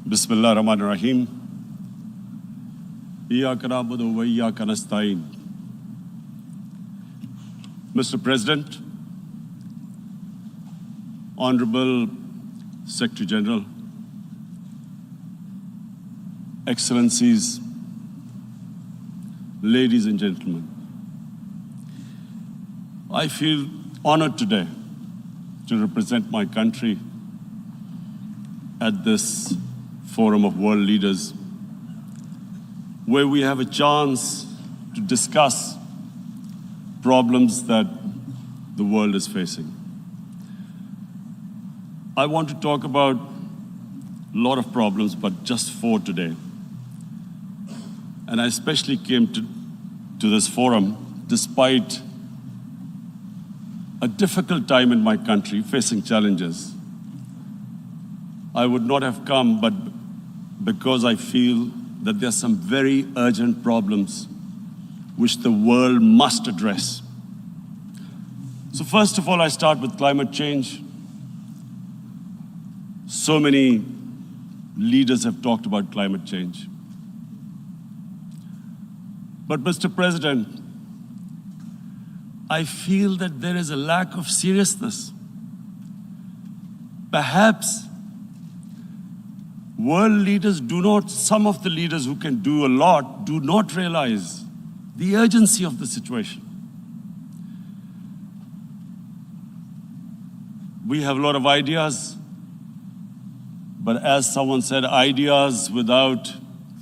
Bismillah ar-Rahman ar-Rahim. Iyyaka na'budu wa iyyaka nasta'in. Mr. President, Honorable Secretary General, Excellencies, ladies and gentlemen, I feel honored today to represent my country at this forum of world leaders, where we have a chance to discuss problems that the world is facing. I want to talk about a lot of problems, but just four today. And I especially came to this forum despite a difficult time in my country, facing challenges. I would not have come, but because I feel that there are some very urgent problems which the world must address. So first of all, I start with climate change. So many leaders have talked about climate change. But Mr. President, I feel that there is a lack of seriousness. Perhaps world leaders some of the leaders who can do a lot, do not realize the urgency of the situation. We have a lot of ideas, but as someone said, ideas without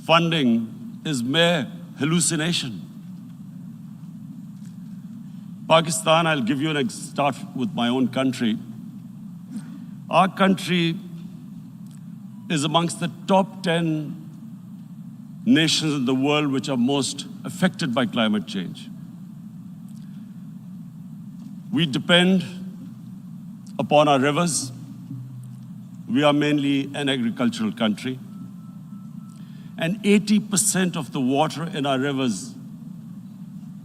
funding is mere hallucination. Pakistan, I'll give you start with my own country. Our country is amongst the top 10 nations in the world which are most affected by climate change. We depend upon our rivers. We are mainly an agricultural country. And 80% of the water in our rivers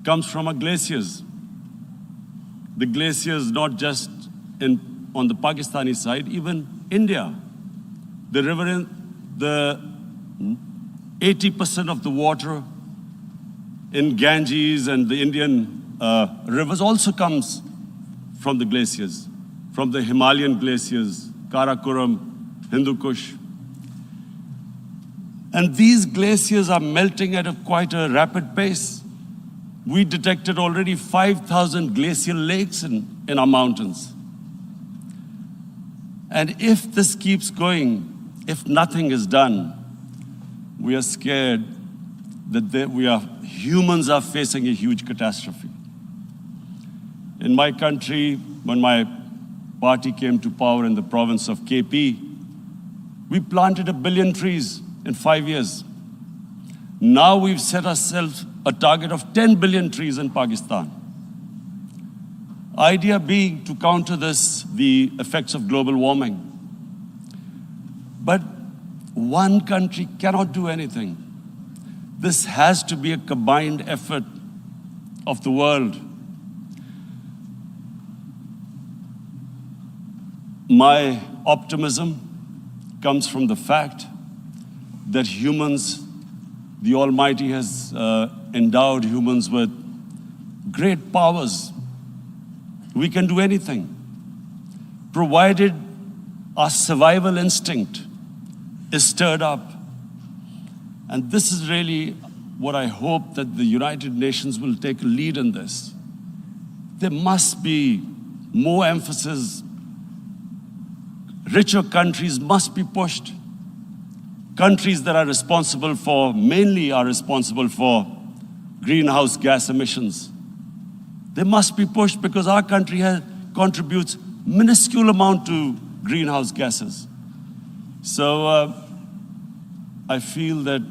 comes from our glaciers. The glaciers not just on the Pakistani side, even India. The 80% of the water in Ganges and the Indian rivers also comes from the glaciers, from the Himalayan glaciers, Karakoram, Hindu Kush. And these glaciers are melting at quite a rapid pace. We detected already 5,000 glacial lakes in our mountains. And if this keeps going, if nothing is done, we are scared that humans are facing a huge catastrophe. In my country, when my party came to power in the province of KP, we planted 1 billion trees in 5 years. Now we've set ourselves a target of 10 billion trees in Pakistan. Idea being to counter the effects of global warming. But one country cannot do anything. This has to be a combined effort of the world. My optimism comes from the fact that humans, the Almighty has endowed humans with great powers. We can do anything, provided our survival instinct is stirred up. And this is really what I hope that the United Nations will take a lead in this. There must be more emphasis. Richer countries must be pushed. Countries that mainly are responsible for greenhouse gas emissions. They must be pushed because our country contributes minuscule amount to greenhouse gases. So I feel that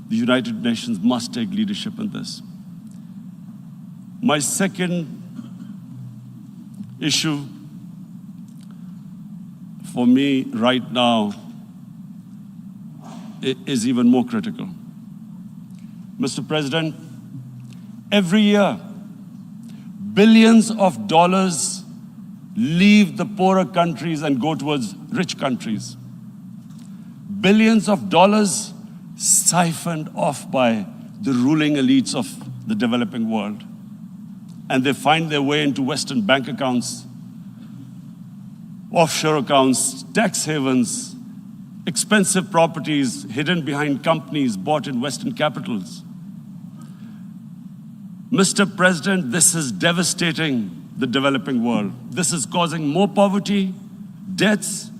the United Nations must take leadership in this. My second issue for me right now is even more critical. Mr. President, every year, billions of dollars leave the poorer countries and go towards rich countries. billions of dollars siphoned off by the ruling elites of the developing world. And they find their way into Western bank accounts, offshore accounts, tax havens, expensive properties hidden behind companies bought in Western capitals. Mr. President, this is devastating the developing world. This is causing more poverty, debts.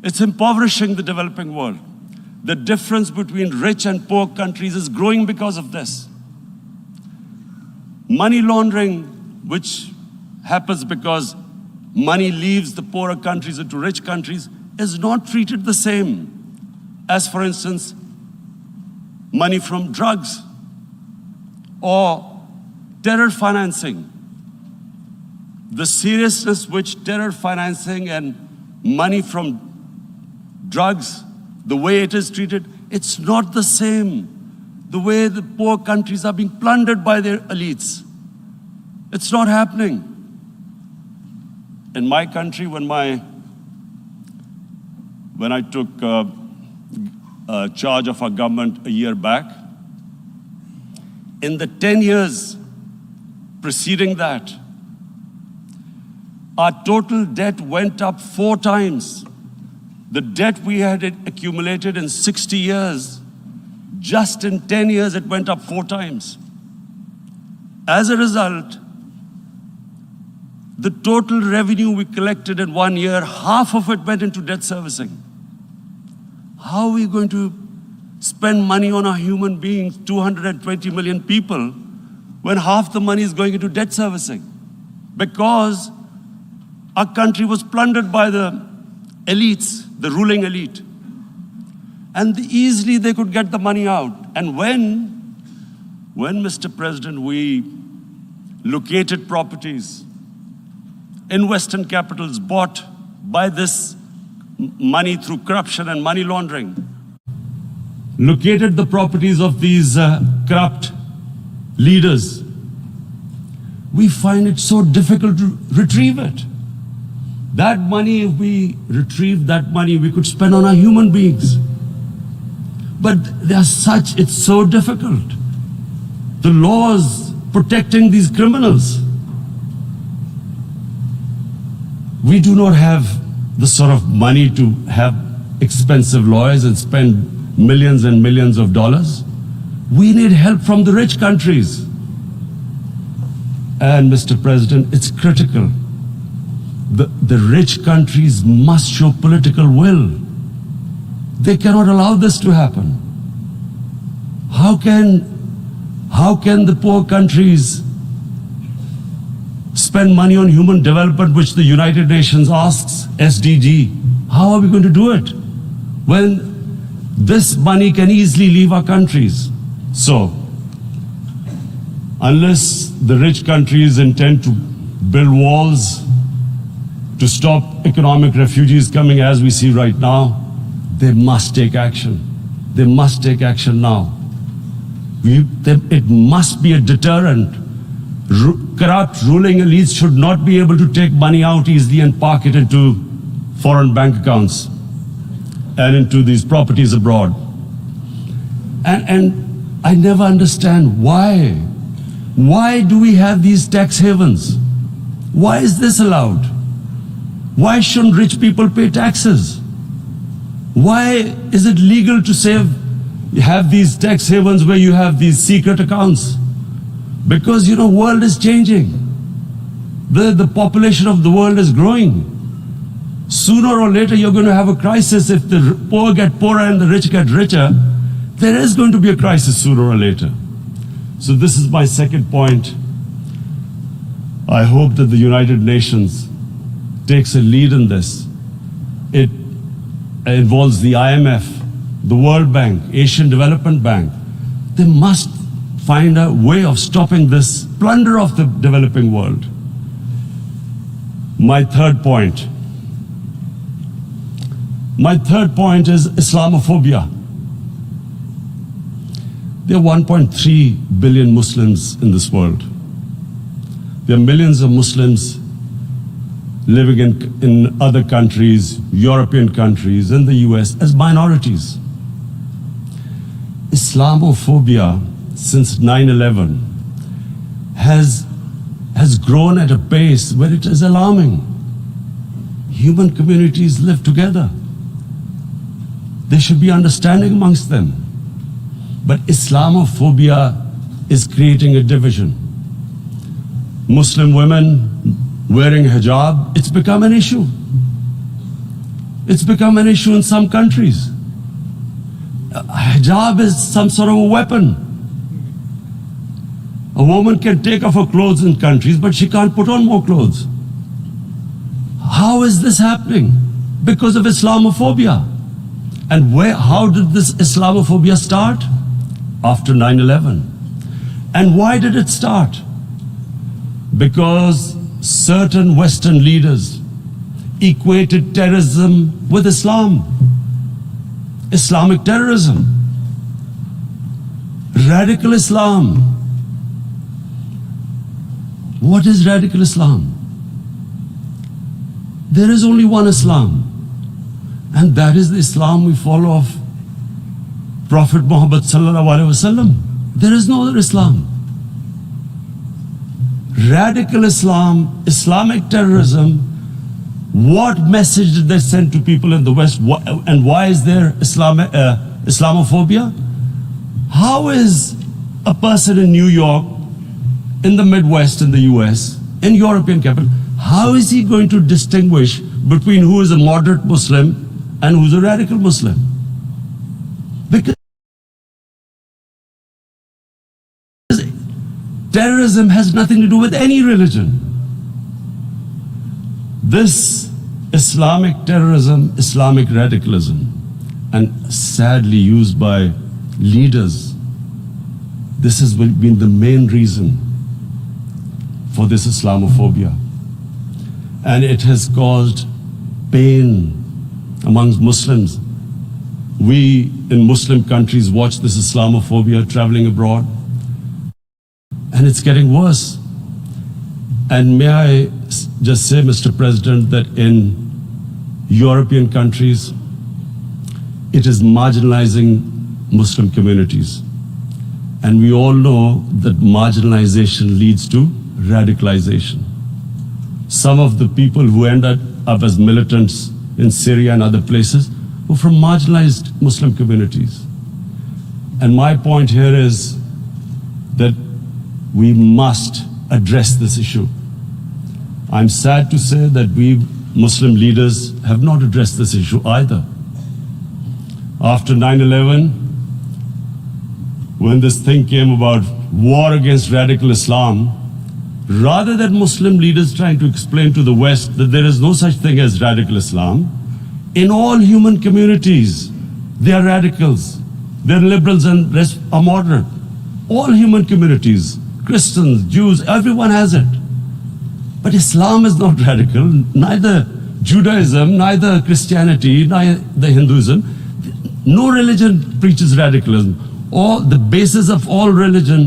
It's impoverishing the developing world. The difference between rich and poor countries is growing because of this. Money laundering, which happens because money leaves the poorer countries into rich countries, is not treated the same as, for instance, money from drugs or terror financing. The seriousness which terror financing and money from drugs, the way it is treated, it's not the same. The way the poor countries are being plundered by their elites. It's not happening. In my country, when I took charge of our government a year back, in the 10 years preceding that, our total debt went up 4 times. The debt we had accumulated in 60 years, just in 10 years, it went up 4 times. As a result, the total revenue we collected in 1 year, half of it went into debt servicing. How are we going to spend money on our human beings, 220 million people, when half the money is going into debt servicing? Because our country was plundered by the elites, the ruling elite. And easily they could get the money out. And when, Mr. President, we located properties in Western capitals bought by this money through corruption and money laundering, located the properties of these corrupt leaders, we find it so difficult to retrieve it. That money, if we retrieved that money, we could spend on our human beings. But it's so difficult. The laws protecting these criminals. We do not have the sort of money to have expensive lawyers and spend millions and millions of dollars. We need help from the rich countries. And Mr. President, it's critical. The rich countries must show political will. They cannot allow this to happen. How can the poor countries spend money on human development, which the United Nations asks, SDG? How are we going to do it when this money can easily leave our countries? So, unless the rich countries intend to build walls to stop economic refugees coming as we see right now, they must take action. They must take action now. It must be a deterrent. Corrupt ruling elites should not be able to take money out easily and park it into foreign bank accounts and into these properties abroad. And I never understand why. Why do we have these tax havens? Why is this allowed? Why shouldn't rich people pay taxes? Why is it legal to have these tax havens where you have these secret accounts? Because, world is changing. The population of the world is growing. Sooner or later, you're going to have a crisis. If the poor get poorer and the rich get richer, there is going to be a crisis sooner or later. So this is my second point. I hope that the United Nations takes a lead in this. It involves the IMF, the World Bank, Asian Development Bank. They must find a way of stopping this plunder of the developing world. My third point is Islamophobia. There are 1.3 billion Muslims in this world. There are millions of Muslims living in other countries, European countries, in the US, as minorities. Islamophobia since 9/11 has grown at a pace where it is alarming. Human communities live together. There should be understanding amongst them. But Islamophobia is creating a division. Muslim women wearing hijab, it's become an issue. It's become an issue in some countries. Hijab is some sort of a weapon. A woman can take off her clothes in countries, but she can't put on more clothes. How is this happening? Because of Islamophobia. And how did this Islamophobia start? After 9/11. And why did it start? Because certain Western leaders equated terrorism with Islam. Islamic terrorism. Radical Islam. What is radical Islam? There is only one Islam, and that is the Islam we follow of Prophet Muhammad sallallahu alaihi wasallam. There is no other Islam. Radical Islam, Islamic terrorism, what message did they send to people in the West, and why is there Islamophobia? How is a person in New York, in the Midwest, in the US, in European capital, how is he going to distinguish between who is a moderate Muslim and who's a radical Muslim? Because terrorism has nothing to do with any religion. This Islamic terrorism, Islamic radicalism, and sadly used by leaders, this has been the main reason for this Islamophobia. And it has caused pain amongst Muslims. We in Muslim countries watch this Islamophobia traveling abroad, and it's getting worse. And may I just say, Mr. President, that in European countries, it is marginalizing Muslim communities. And we all know that marginalization leads to radicalization. Some of the people who ended up as militants in Syria and other places were from marginalized Muslim communities. And my point here is that we must address this issue. I'm sad to say that we Muslim leaders have not addressed this issue either. After 9/11, when this thing came about war against radical Islam, rather than Muslim leaders trying to explain to the West that there is no such thing as radical Islam, in all human communities, they are radicals. They're liberals and rest are moderate. All human communities, Christians, Jews, everyone has it. But Islam is not radical, neither Judaism, neither Christianity, neither Hinduism. No religion preaches radicalism. The basis of all religion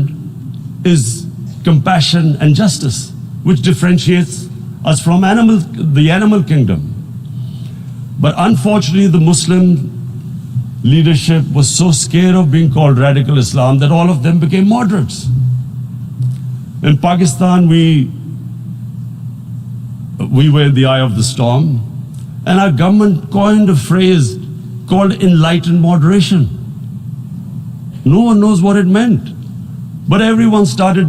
is compassion and justice, which differentiates us from the animal kingdom. But unfortunately, the Muslim leadership was so scared of being called radical Islam that all of them became moderates. In Pakistan, we were in the eye of the storm, and our government coined a phrase called enlightened moderation. No one knows what it meant, but everyone started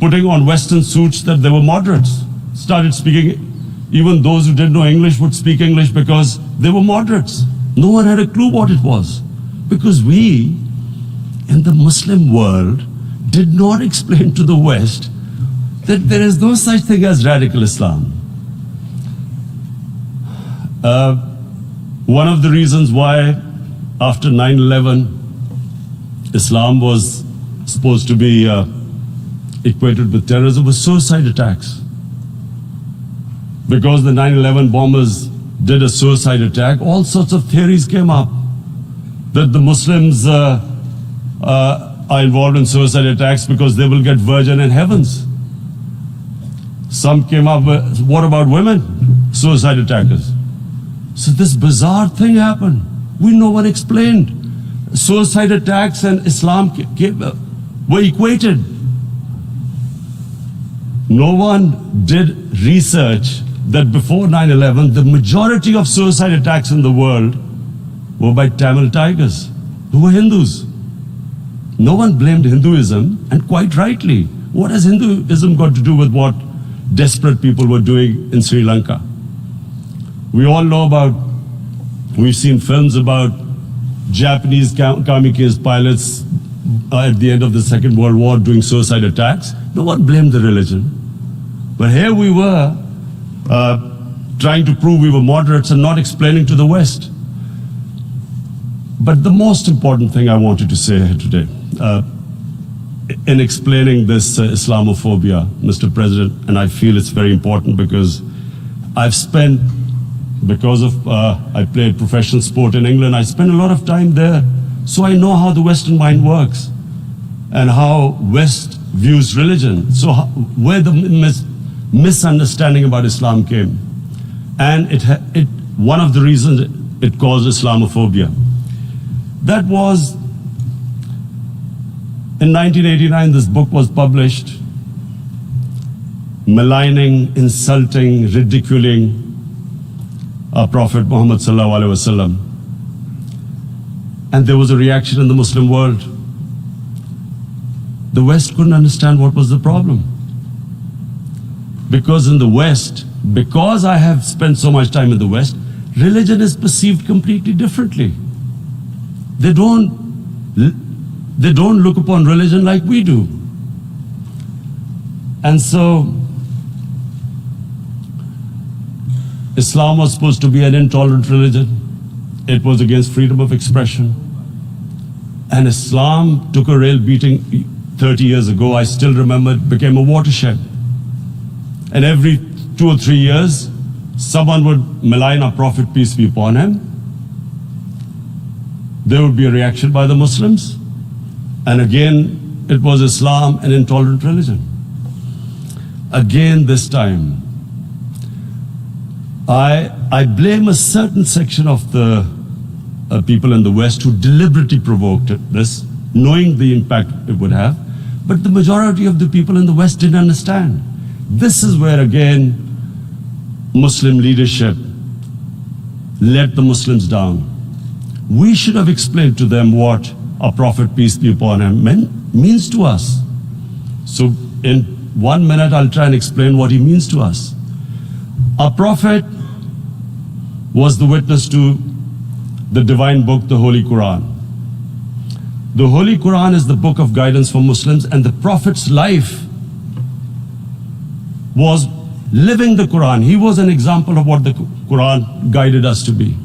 putting on Western suits that they were moderates, started speaking. Even those who didn't know English would speak English because they were moderates. No one had a clue what it was, because we in the Muslim world did not explain to the West that there is no such thing as radical Islam. One of the reasons why after 9/11 Islam was supposed to be equated with terrorism was suicide attacks. Because the 9/11 bombers did a suicide attack, all sorts of theories came up that the Muslims are involved in suicide attacks because they will get virgin in heavens. Some came up with, what about women? Suicide attackers. So this bizarre thing happened. No one explained. Suicide attacks and Islam were equated. No one did research that before 9/11, the majority of suicide attacks in the world were by Tamil Tigers, who were Hindus. No one blamed Hinduism, and quite rightly. What has Hinduism got to do with what desperate people were doing in Sri Lanka? We all know about, we've seen films about Japanese kamikaze pilots at the end of the Second World War doing suicide attacks. No one blamed the religion. But here we were trying to prove we were moderates and not explaining to the West. But the most important thing I wanted to say here today, in explaining this Islamophobia, Mr. President, and I feel it's very important because I've spent, because of, I played professional sport in England, I spent a lot of time there, so I know how the Western mind works and how West views religion. So where the misunderstanding about Islam came. And one of the reasons it caused Islamophobia. That was, in 1989, this book was published, maligning, insulting, ridiculing our Prophet Muhammad sallallahu alaihi wasallam. And there was a reaction in the Muslim world. The West couldn't understand what was the problem. Because in the West, because I have spent so much time in the West, religion is perceived completely differently. They don't look upon religion like we do. And so, Islam was supposed to be an intolerant religion. It was against freedom of expression. And Islam took a real beating 30 years ago. I still remember it became a watershed. And every 2 or 3 years, someone would malign our Prophet, peace be upon him. There would be a reaction by the Muslims. And again, it was Islam, an intolerant religion. Again, this time, I blame a certain section of the people in the West who deliberately provoked this, knowing the impact it would have. But the majority of the people in the West didn't understand. This is where, again, Muslim leadership let the Muslims down. We should have explained to them what our Prophet, peace be upon him, means to us. So in 1 minute, I'll try and explain what he means to us. Our Prophet was the witness to the divine book, the Holy Quran. The Holy Quran is the book of guidance for Muslims, and the Prophet's life was living the Quran. He was an example of what the Quran guided us to be.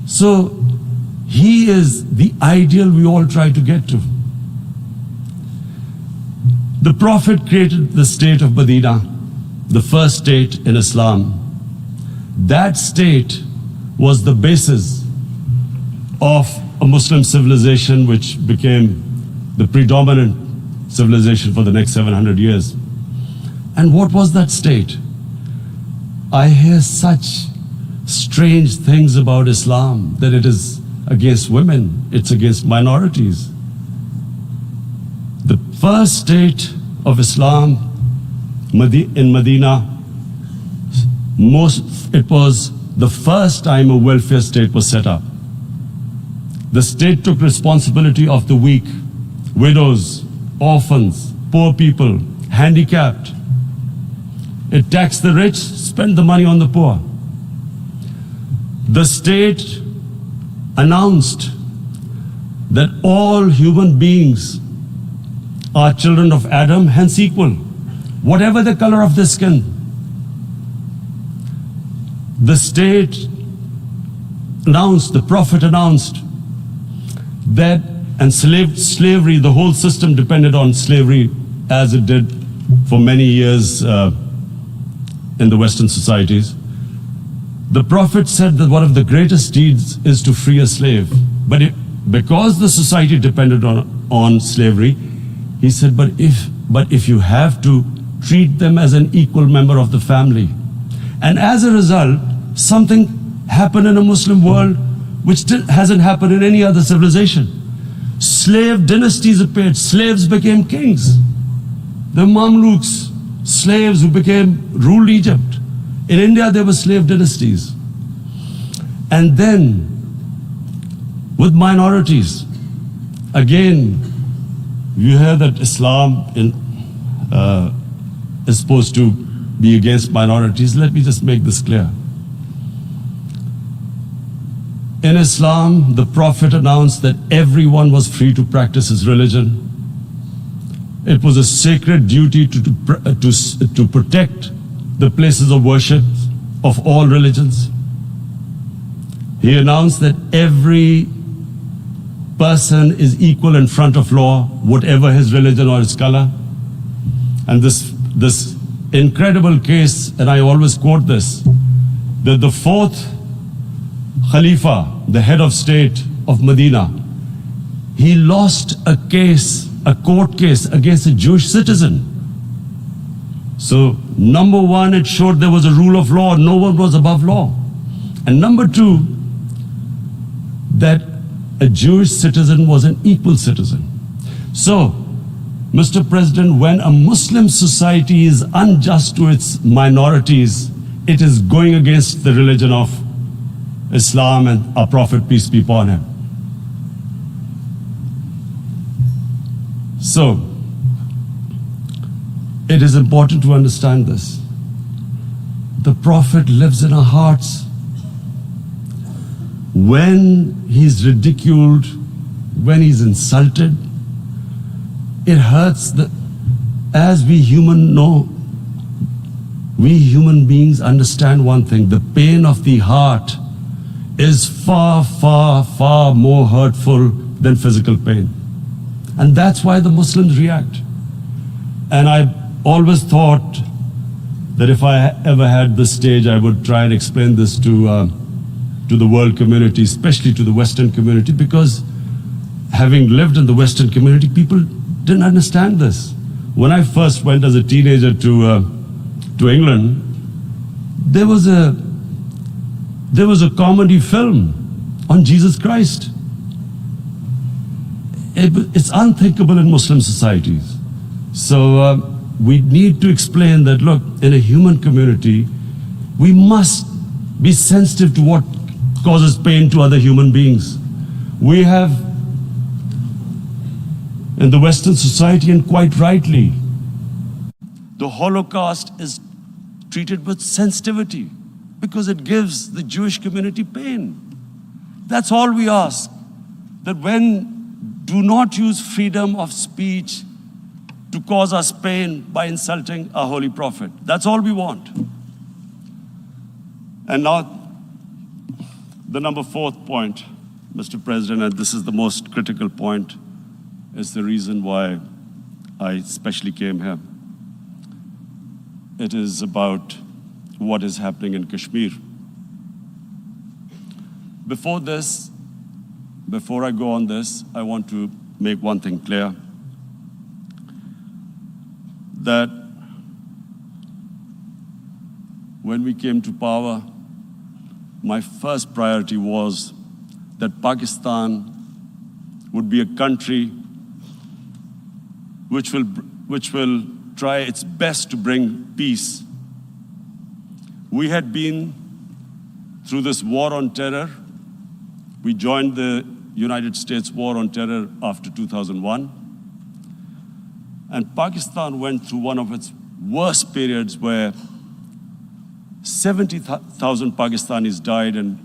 So he is the ideal we all try to get to. The Prophet created the state of Medina, the first state in Islam. That state was the basis of a Muslim civilization which became the predominant civilization for the next 700 years. And what was that state? I hear such strange things about Islam, that it is against women, it's against minorities. The first state of Islam in Medina, it was the first time a welfare state was set up. The state took responsibility of the weak, widows, orphans, poor people, handicapped. It taxed the rich, spent the money on the poor. The state announced that all human beings are children of Adam, hence equal, whatever the color of their skin. The state announced, the Prophet announced that, and slavery, the whole system depended on slavery as it did for many years in the Western societies. The Prophet said that one of the greatest deeds is to free a slave. But because the society depended on slavery, he said, but if you have to treat them as an equal member of the family. And as a result, something happened in a Muslim world which hasn't happened in any other civilization. Slave dynasties appeared. Slaves became kings. The Mamluks, slaves who ruled Egypt. In India, there were slave dynasties. And then, with minorities, again, you hear that Islam is supposed to be against minorities. Let me just make this clear. In Islam, the Prophet announced that everyone was free to practice his religion. It was a sacred duty to protect the places of worship of all religions. He announced that every person is equal in front of law, whatever his religion or his color. And this incredible case, and I always quote this, that the fourth Khalifa, the head of state of Medina, he lost a court case against a Jewish citizen. So, number one, it showed there was a rule of law, no one was above law. And number two, that a Jewish citizen was an equal citizen. So, Mr. President, when a Muslim society is unjust to its minorities, it is going against the religion of Islam and our Prophet, peace be upon him. So, it is important to understand this. The Prophet lives in our hearts. When he's ridiculed, when he's insulted, it hurts. As we we human beings understand one thing: the pain of the heart is far, far, far more hurtful than physical pain. And that's why the Muslims react. And I always thought that if I ever had this stage, I would try and explain this to the world community, especially to the Western community, because having lived in the Western community, people didn't understand this. When I first went as a teenager to England, there was a comedy film on Jesus Christ. It's unthinkable in Muslim societies. So we need to explain that, look, in a human community, we must be sensitive to what causes pain to other human beings. We have, in the Western society, and quite rightly, the Holocaust is treated with sensitivity because it gives the Jewish community pain. That's all we ask. That do not use freedom of speech to cause us pain by insulting our holy prophet. That's all we want. And now, the number fourth point, Mr. President, and this is the most critical point, is the reason why I especially came here. It is about what is happening in Kashmir. Before I go on this, I want to make one thing clear, that when we came to power, my first priority was that Pakistan would be a country which will try its best to bring peace. We had been through this war on terror. We joined the United States war on terror after 2001. And Pakistan went through one of its worst periods where 70,000 Pakistanis died and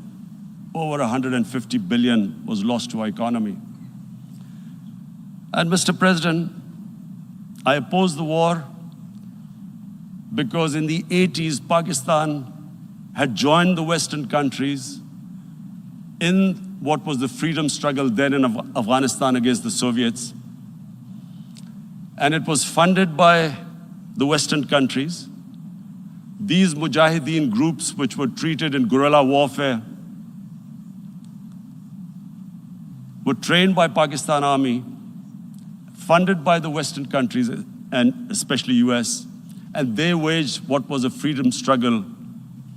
over 150 billion was lost to our economy. And Mr. President, I opposed the war because in the 80s, Pakistan had joined the Western countries in what was the freedom struggle then in Afghanistan against the Soviets. And it was funded by the Western countries. These Mujahideen groups, which were treated in guerrilla warfare, were trained by Pakistan Army, funded by the Western countries, and especially US, and they waged what was a freedom struggle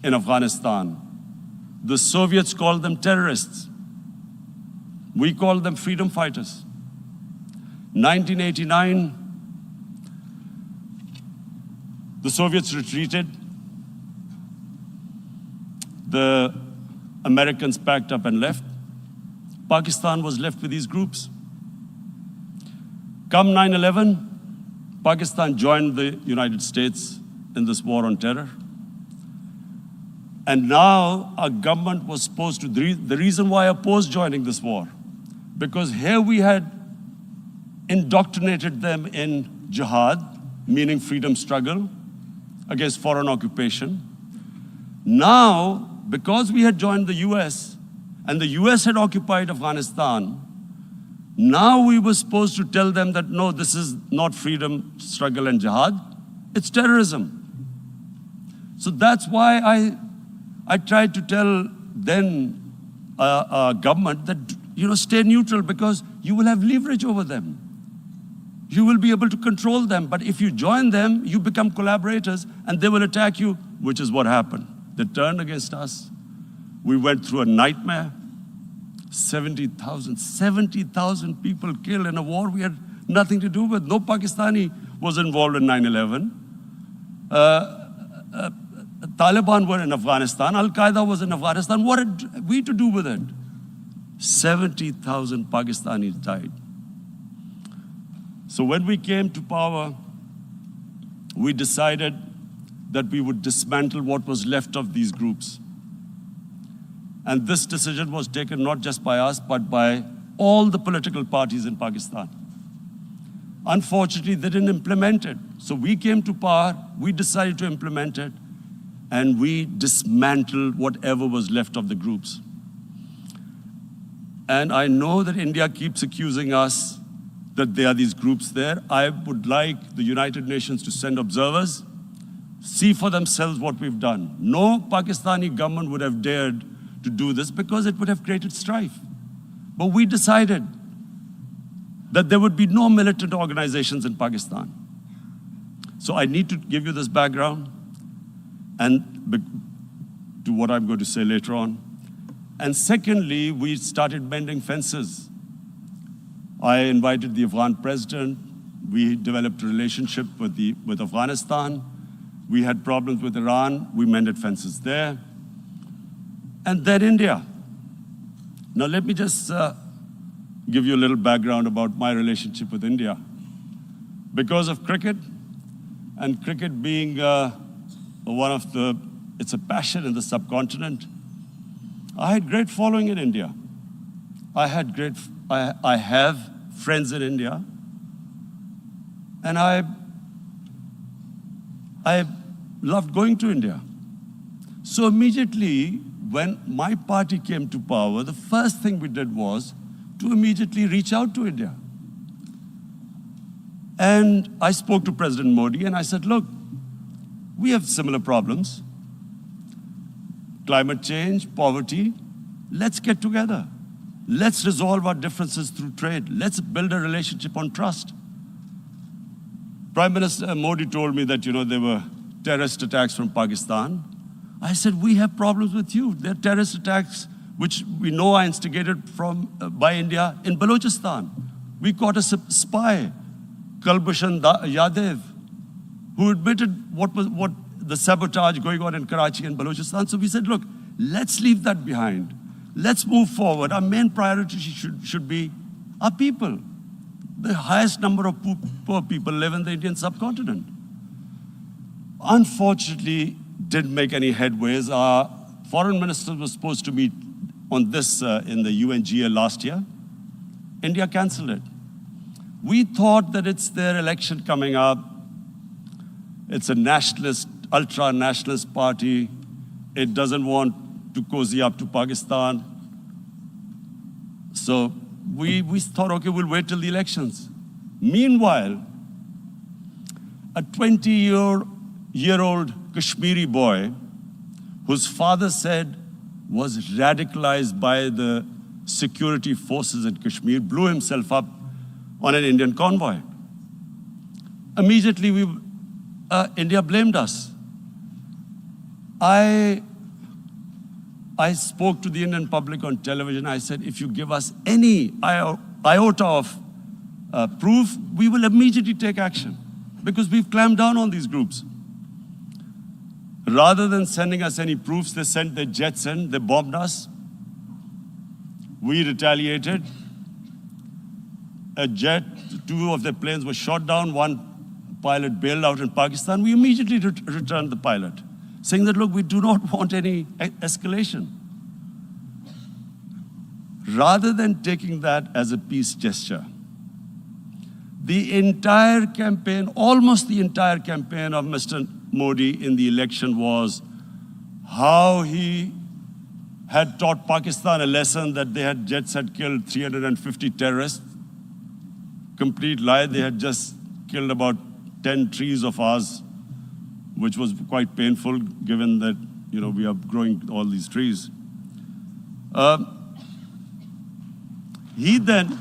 in Afghanistan. The Soviets called them terrorists. We called them freedom fighters. 1989, the Soviets retreated. The Americans packed up and left. Pakistan was left with these groups. Come 9/11, Pakistan joined the United States in this war on terror. And now our government was supposed to, the reason why I opposed joining this war, because here we had indoctrinated them in jihad, meaning freedom struggle against foreign occupation. Now, because we had joined the US and the US had occupied Afghanistan, now we were supposed to tell them that no, this is not freedom struggle and jihad, it's terrorism. So that's why I tried to tell then government that, stay neutral, because you will have leverage over them. You will be able to control them. But if you join them, you become collaborators and they will attack you, which is what happened. They turned against us. We went through a nightmare. 70,000 people killed in a war we had nothing to do with. No Pakistani was involved in 9/11. Taliban were in Afghanistan. Al-Qaeda was in Afghanistan. What had we to do with it? 70,000 Pakistanis died. So when we came to power, we decided that we would dismantle what was left of these groups. And this decision was taken not just by us, but by all the political parties in Pakistan. Unfortunately, they didn't implement it. So we came to power, we decided to implement it, and we dismantled whatever was left of the groups. And I know that India keeps accusing us that there are these groups there. I would like the United Nations to send observers, see for themselves what we've done. No Pakistani government would have dared to do this because it would have created strife. But we decided that there would be no militant organizations in Pakistan. So I need to give you this background and to what I'm going to say later on. And secondly, we started mending fences. I invited the Afghan president. We developed a relationship with Afghanistan. We had problems with Iran. We mended fences there. And then India. Now let me just give you a little background about my relationship with India. Because of cricket, and cricket being it's a passion in the subcontinent, I had great following in India. I have friends in India, and I loved going to India. So immediately, when my party came to power, the first thing we did was to immediately reach out to India. And I spoke to President Modi and I said, look, we have similar problems. Climate change, poverty, let's get together. Let's resolve our differences through trade. Let's build a relationship on trust. Prime Minister Modi told me that, there were terrorist attacks from Pakistan. I said, we have problems with you. There are terrorist attacks which we know are instigated by India in Balochistan. We caught a spy, Kulbhushan Yadav, who admitted what the sabotage going on in Karachi and Balochistan. So we said, look, let's leave that behind. Let's move forward. Our main priority should be our people. The highest number of poor people live in the Indian subcontinent. Unfortunately, didn't make any headways. Our foreign minister was supposed to meet on this in the UNGA last year. India canceled it. We thought that it's their election coming up. It's a nationalist, ultra-nationalist party. It doesn't want to cozy up to Pakistan. So we thought, okay, we'll wait till the elections. Meanwhile, a 20-year-old Kashmiri boy, whose father said was radicalized by the security forces in Kashmir, blew himself up on an Indian convoy. Immediately, India blamed us. I spoke to the Indian public on television. I said, if you give us any iota of proof, we will immediately take action, because we've clamped down on these groups. Rather than sending us any proofs, they sent their jets in, they bombed us. We retaliated. A jet, 2 of their planes were shot down, 1 pilot bailed out in Pakistan. We immediately returned the pilot, saying that, look, we do not want any escalation. Rather than taking that as a peace gesture, the entire campaign, almost the entire campaign of Mr. Modi in the election was how he had taught Pakistan a lesson that jets had killed 350 terrorists. Complete lie. They had just killed about 10 trees of ours, which was quite painful given that, we are growing all these trees. He then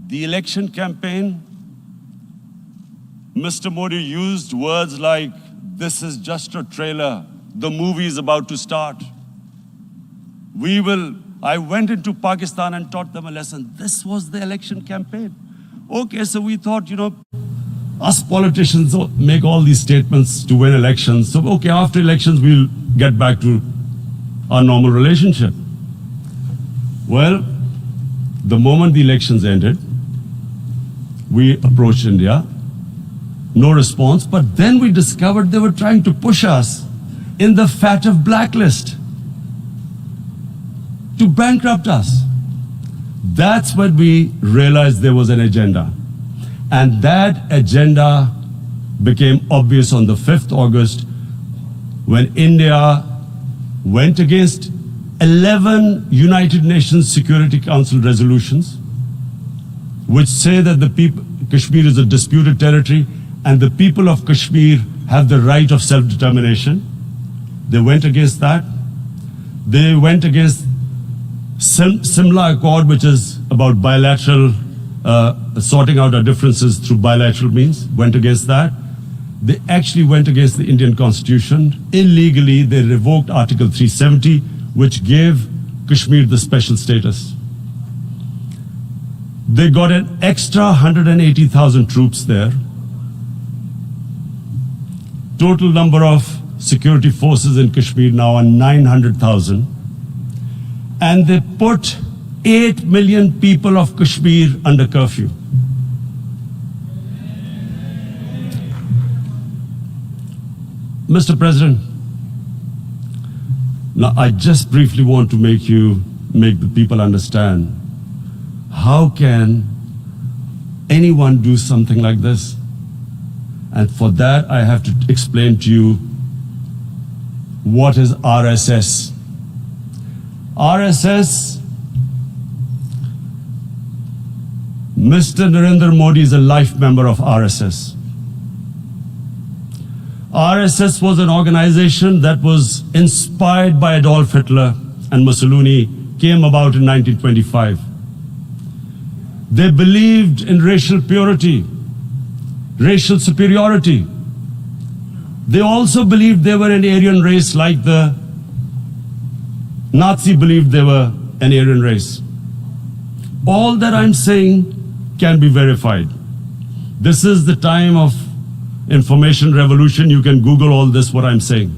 the election campaign, Mr. Modi used words like, this is just a trailer, the movie is about to start. I went into Pakistan and taught them a lesson. This was the election campaign. Okay, so we thought, us politicians make all these statements to win elections. So, okay, after elections, we'll get back to our normal relationship. Well, the moment the elections ended, we approached India, no response, but then we discovered they were trying to push us in the FATF blacklist to bankrupt us. That's when we realized there was an agenda. And that agenda became obvious on the 5th August when India went against 11 United Nations Security Council resolutions which say that Kashmir is a disputed territory and the people of Kashmir have the right of self-determination. They went against that. They went against Simla Accord, which is about bilateral, sorting out our differences through bilateral means, went against that. They actually went against the Indian Constitution. Illegally, they revoked Article 370, which gave Kashmir the special status. They got an extra 180,000 troops there. Total number of security forces in Kashmir now are 900,000. And they put 8 million people of Kashmir under curfew. Mr. President, now I just briefly want to make the people understand, how can anyone do something like this? And for that, I have to explain to you what is RSS. RSS, Mr. Narendra Modi is a life member of RSS. RSS was an organization that was inspired by Adolf Hitler and Mussolini, came about in 1925. They believed in racial purity, racial superiority. They also believed they were an Aryan race like the Nazi believed they were an Aryan race. All that I'm saying can be verified. This is the time of information revolution. You can Google all this, what I'm saying.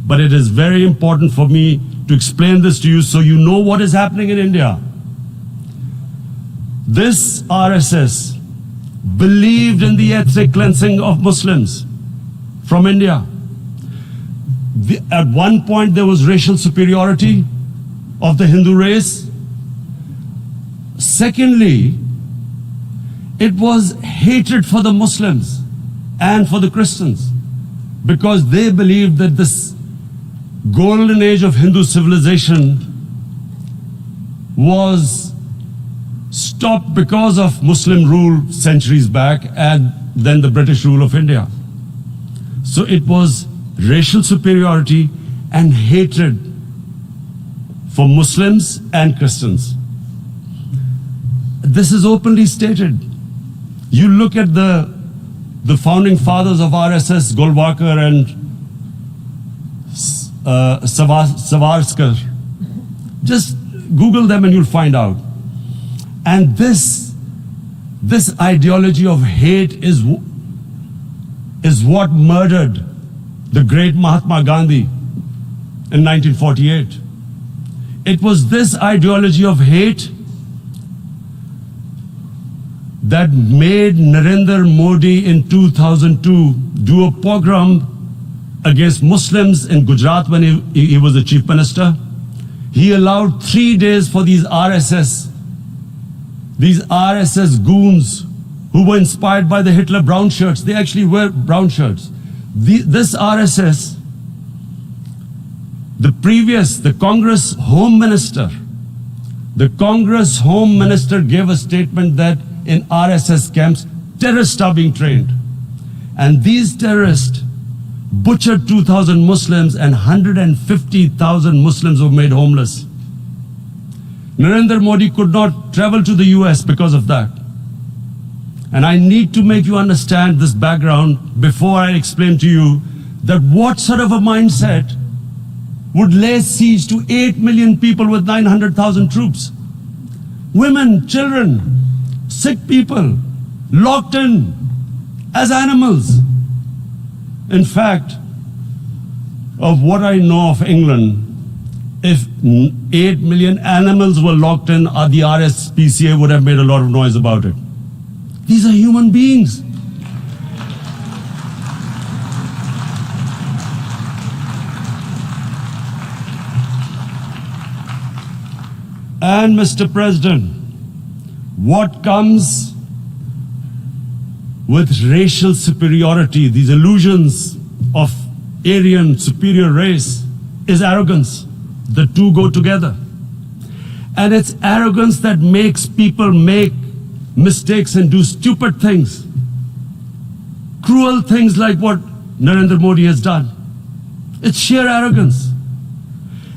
But it is very important for me to explain this to you so you know what is happening in India. This RSS believed in the ethnic cleansing of Muslims from India. At one point there was racial superiority of the Hindu race. Secondly, it was hatred for the Muslims and for the Christians, because they believed that this golden age of Hindu civilization was stopped because of Muslim rule centuries back and then the British rule of India. So it was racial superiority and hatred for Muslims and Christians. This is openly stated. You look at the founding fathers of RSS, Golwalkar and Savarkar. Just Google them and you'll find out. And this ideology of hate is what murdered the great Mahatma Gandhi in 1948. It was this ideology of hate that made Narendra Modi in 2002 do a pogrom against Muslims in Gujarat when he was the chief minister. He allowed 3 days for these RSS goons who were inspired by the Hitler brown shirts. They actually wear brown shirts. This RSS, the Congress Home Minister gave a statement that in RSS camps, terrorists are being trained. And these terrorists butchered 2,000 Muslims and 150,000 Muslims were made homeless. Narendra Modi could not travel to the US because of that. And I need to make you understand this background before I explain to you that what sort of a mindset would lay siege to 8 million people with 900,000 troops. Women, children, sick people, locked in as animals. In fact, of what I know of England, if 8 million animals were locked in, the RSPCA would have made a lot of noise about it. These are human beings. And Mr. President, what comes with racial superiority, these illusions of Aryan superior race, is arrogance. The two go together. And it's arrogance that makes people make mistakes and do stupid things. Cruel things like what Narendra Modi has done. It's sheer arrogance.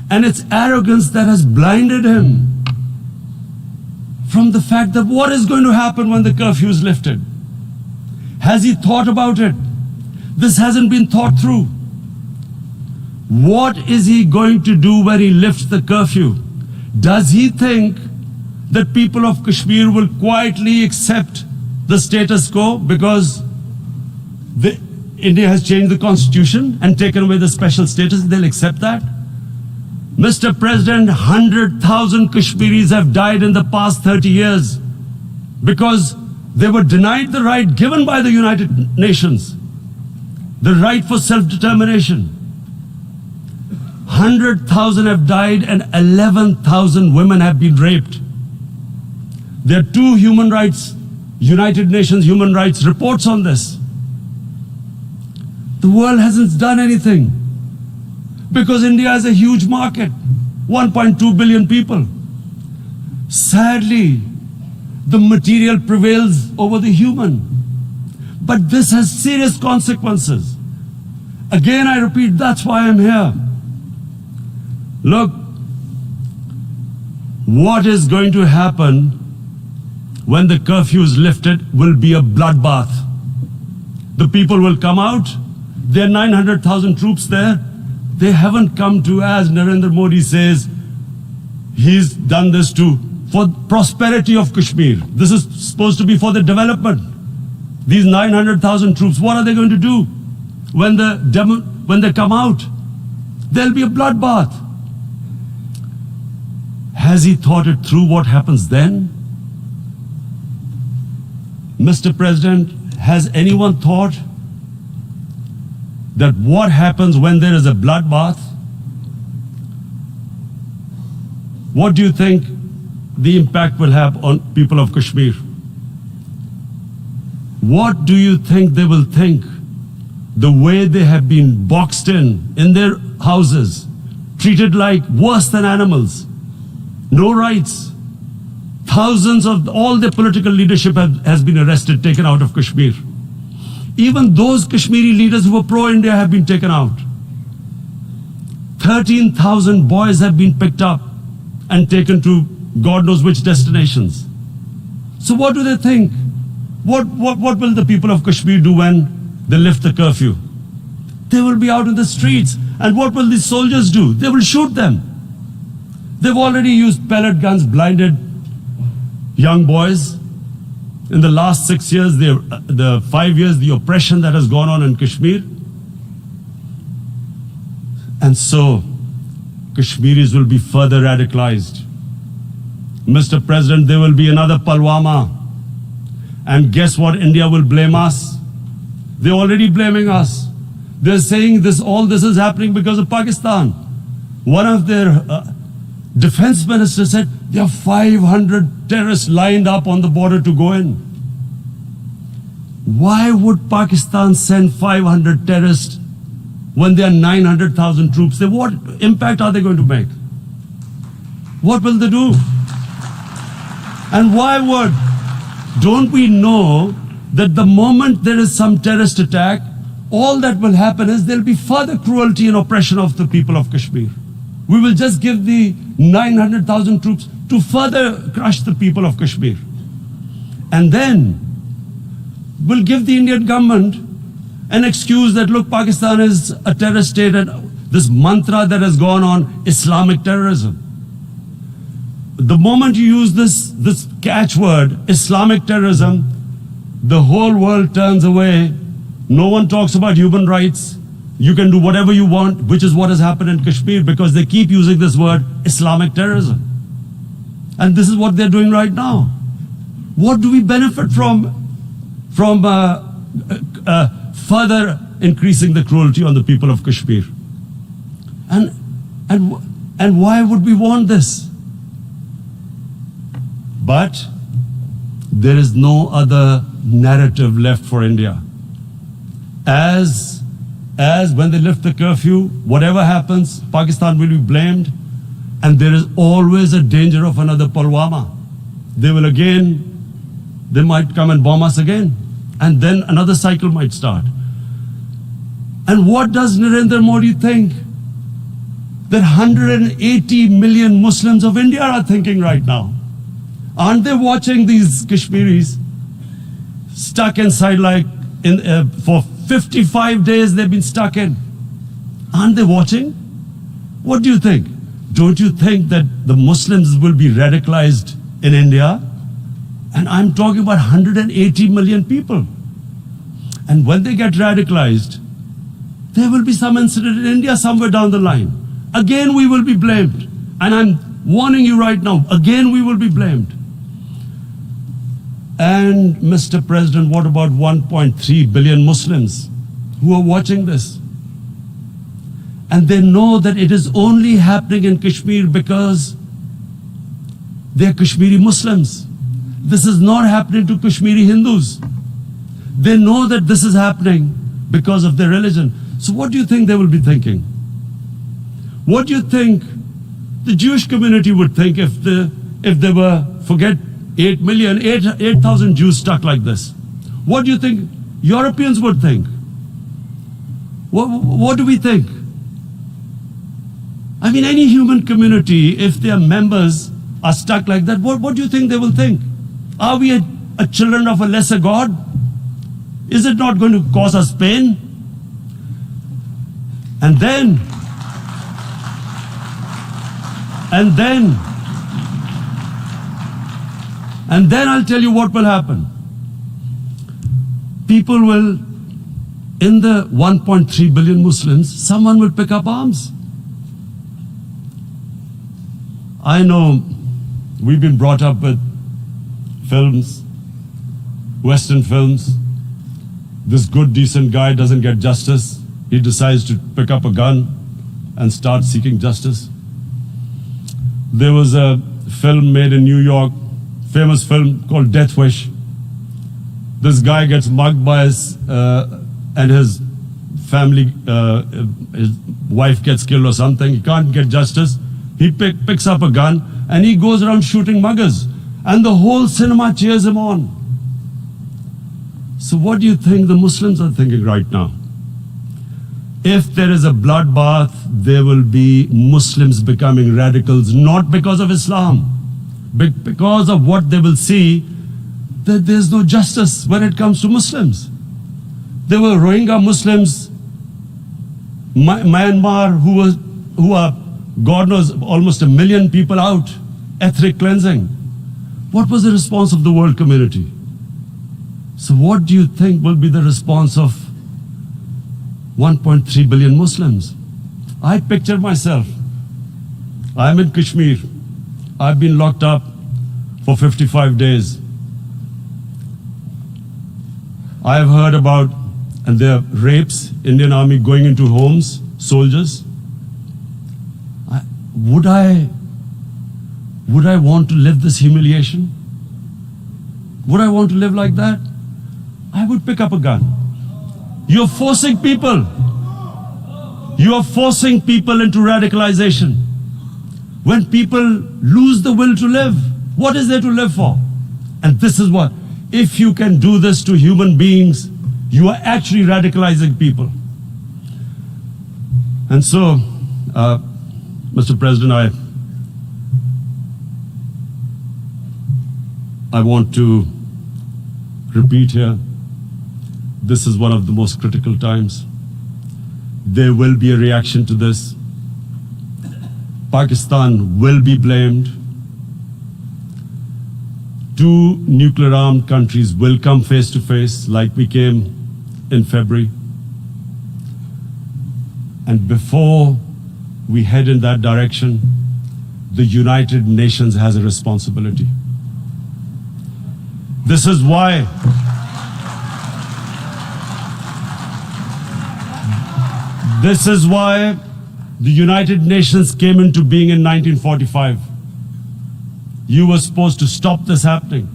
And it's arrogance that has blinded him from the fact that what is going to happen when the curfew is lifted. Has he thought about it? This hasn't been thought through. What is he going to do when he lifts the curfew? Does he think that people of Kashmir will quietly accept the status quo because India has changed the constitution and taken away the special status? They'll accept that? Mr. President, 100,000 Kashmiris have died in the past 30 years because they were denied the right given by the United Nations, the right for self-determination. 100,000 have died and 11,000 women have been raped. There are 2 United Nations human rights reports on this. The world hasn't done anything because India is a huge market, 1.2 billion people. Sadly, the material prevails over the human. But this has serious consequences. Again, I repeat, that's why I'm here. Look, what is going to happen when the curfew is lifted will be a bloodbath. The people will come out. There are 900,000 troops there. They haven't come to, as Narendra Modi says, he's done this for prosperity of Kashmir. This is supposed to be for the development. These 900,000 troops, what are they going to do when they come out? There'll be a bloodbath. Has he thought it through what happens then? Mr. President, has anyone thought that what happens when there is a bloodbath? What do you think the impact will have on people of Kashmir? What do you think they will think? The way they have been boxed in their houses, treated like worse than animals, no rights. Thousands of all the political leadership has been arrested, taken out of Kashmir. Even those Kashmiri leaders who were pro-India have been taken out. 13,000 boys have been picked up and taken to God knows which destinations. So what do they think? What will the people of Kashmir do when they lift the curfew? They will be out in the streets. And what will these soldiers do? They will shoot them. They've already used pellet guns, blinded young boys. In the last 6 years, the 5 years, the oppression that has gone on in Kashmir. And so, Kashmiris will be further radicalized. Mr. President, there will be another Pulwama. And guess what? India will blame us. They're already blaming us. They're saying all this is happening because of Pakistan. One of their defense ministers said there are 500 terrorists lined up on the border to go in. Why would Pakistan send 500 terrorists when there are 900,000 troops? What impact are they going to make? What will they do? And why would? Don't we know that the moment there is some terrorist attack, all that will happen is there will be further cruelty and oppression of the people of Kashmir. We will just give the 900,000 troops to further crush the people of Kashmir. And then we'll give the Indian government an excuse that, look, Pakistan is a terrorist state, and this mantra that has gone on, Islamic terrorism. The moment you use this catchword, Islamic terrorism, the whole world turns away. No one talks about human rights. You can do whatever you want, which is what has happened in Kashmir, because they keep using this word, Islamic terrorism. And this is what they're doing right now. What do we benefit from further increasing the cruelty on the people of Kashmir? And why would we want this? But there is no other narrative left for India. As when they lift the curfew, whatever happens, Pakistan will be blamed, and there is always a danger of another Pulwama. They might come and bomb us again, and then another cycle might start. And what does Narendra Modi think? That 180 million Muslims of India are thinking right now. Aren't they watching these Kashmiris stuck inside for 55 days they've been stuck in? Aren't they watching? What do you think? Don't you think that the Muslims will be radicalized in India? And I'm talking about 180 million people. And when they get radicalized, there will be some incident in India somewhere down the line. Again, we will be blamed. And I'm warning you right now, again, we will be blamed. And Mr. President, what about 1.3 billion Muslims who are watching this? And they know that it is only happening in Kashmir because they're Kashmiri Muslims. This is not happening to Kashmiri Hindus. They know that this is happening because of their religion. So what do you think they will be thinking? What do you think the Jewish community would think if they were, forget 8,000 Jews stuck like this? What do you think Europeans would think? What do we think? I mean, any human community, if their members are stuck like that, what do you think they will think? Are we a children of a lesser God? Is it not going to cause us pain? And then I'll tell you what will happen. People will, in the 1.3 billion Muslims, someone will pick up arms. I know we've been brought up with films, Western films. This good, decent guy doesn't get justice. He decides to pick up a gun and start seeking justice. There was a film made in New York, famous film called Death Wish. This guy gets mugged by his family, his wife gets killed or something. He can't get justice. He picks up a gun and he goes around shooting muggers. And the whole cinema cheers him on. So what do you think the Muslims are thinking right now? if there is a bloodbath, there will be Muslims becoming radicals, not because of Islam, but because of what they will see, that there's no justice when it comes to Muslims. There were Rohingya Muslims, Myanmar, who are, God knows, almost 1 million people out, ethnic cleansing. What was the response of the world community? So what do you think will be the response of 1.3 billion Muslims? I picture myself. I'm in Kashmir. I've been locked up for 55 days. I have heard about, and there are rapes, Indian Army going into homes, soldiers. Would I want to live this humiliation? Would I want to live like that? I would pick up a gun. You're forcing people. You are forcing people into radicalization. When people lose the will to live, what is there to live for? And this is what, if you can do this to human beings, you are actually radicalizing people. And so, Mr. President, I want to repeat here, this is one of the most critical times. There will be a reaction to this. Pakistan will be blamed. 2 nuclear-armed countries will come face to face like we came in February. And before we head in that direction, the United Nations has a responsibility. This is why the United Nations came into being in 1945. You were supposed to stop this happening.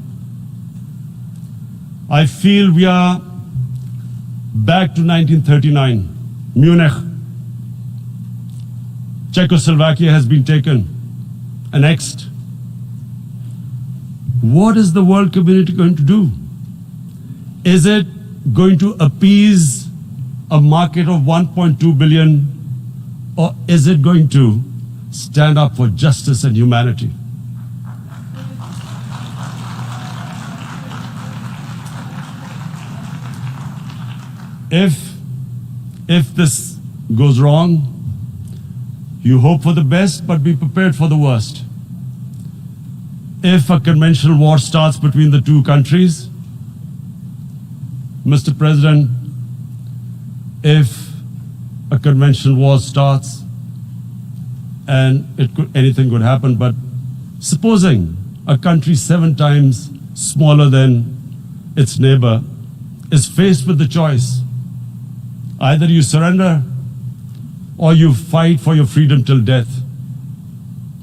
I feel we are back to 1939, Munich. Czechoslovakia has been taken, annexed. What is the world community going to do? Is it going to appease a market of 1.2 billion, or is it going to stand up for justice and humanity? If this goes wrong, you hope for the best, but be prepared for the worst. If a conventional war starts between the 2 countries, Mr. President, if a conventional war starts, and anything could happen, but supposing a country 7 times smaller than its neighbor is faced with the choice, either you surrender or you fight for your freedom till death,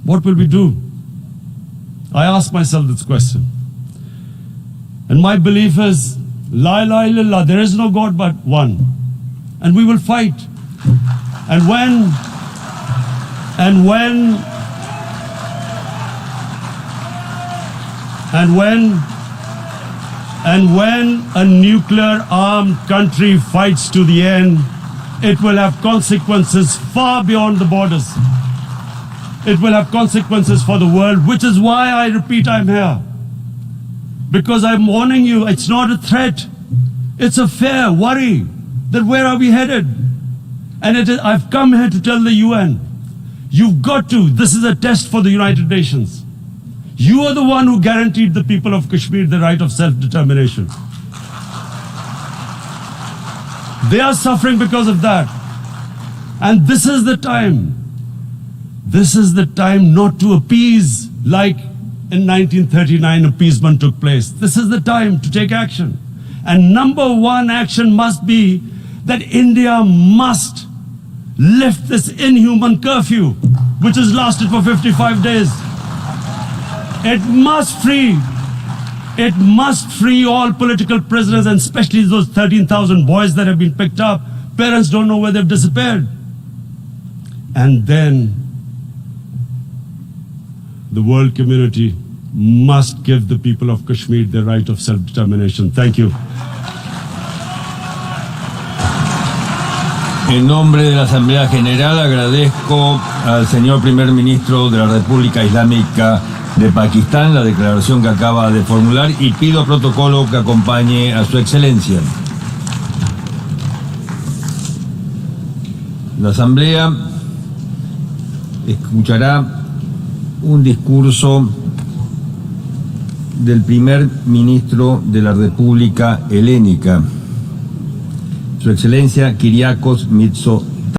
what will we do? I ask myself this question. And my belief is, La ilaha illallah, there is no God but one. And we will fight. And when a nuclear-armed country fights to the end, it will have consequences far beyond the borders. It will have consequences for the world, which is why I repeat I'm here. Because I'm warning you, it's not a threat. It's a fair worry that where are we headed? And I've come here to tell the UN, you've got to, this is a test for the United Nations. You are the one who guaranteed the people of Kashmir the right of self-determination. They are suffering because of that. And this is the time. This is the time not to appease like in 1939 appeasement took place. This is the time to take action. And number 1 action must be that India must lift this inhuman curfew, which has lasted for 55 days. It must free all political prisoners, and especially those 13,000 boys that have been picked up. Parents don't know where they've disappeared. And then the world community must give the people of Kashmir the right of self-determination. Thank you. En nombre de la Asamblea General agradezco al señor Primer Ministro de la República Islámica de Pakistán la declaración que acaba de formular y pido protocolo que acompañe a su excelencia. La Asamblea escuchará un discurso del Primer Ministro de la República Helénica, Su Excelencia Kyriakos Mitsotakis.